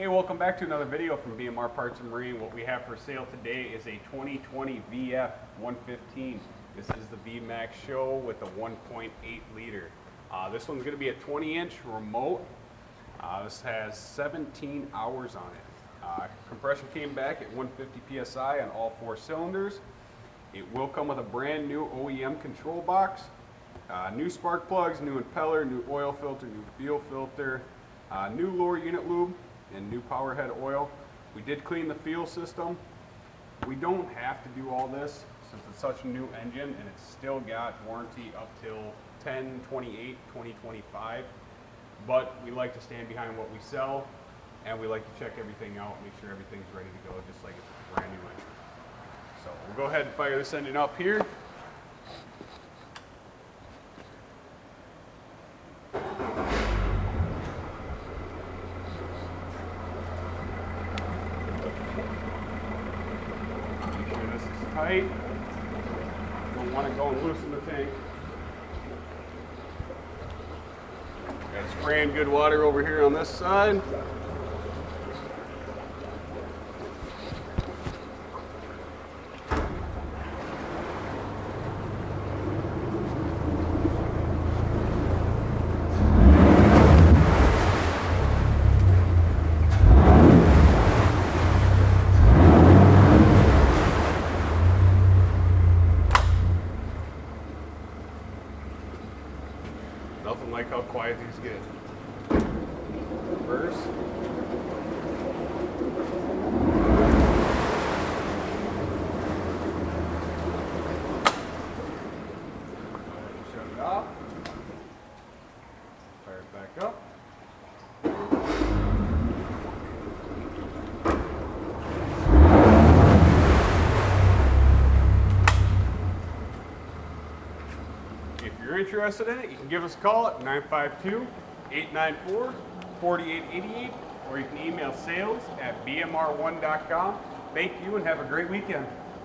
Hey, welcome back to another video from BMR Parts and Marine. What we have for sale today is a 2020 VF 115. This is the VMAX SHO with a 1.8 liter. This one's going to be a 20-inch remote. This has 17 hours on it. Compression came back at 150 psi on all 4 cylinders. It will come with a brand new OEM control box, new spark plugs, new impeller, new oil filter, new fuel filter, new lower unit lube, and new power head oil. We did clean the fuel system. We don't have to do all this since it's such a new engine and it's still got warranty up till 10/28/2025. But we like to stand behind what we sell, and we like to check everything out, make sure everything's ready to go, just like it's a brand new engine. So we'll go ahead and fire this engine up here. Make sure this is tight. Don't want to go and loosen the tank. Got spraying good water over here on this side. Nothing like how quiet these get. Reverse. Shut it off. Fire it back up. If you're interested in it, you can give us a call at 952-894-4888, or you can email sales@bmr1.com. Thank you and have a great weekend.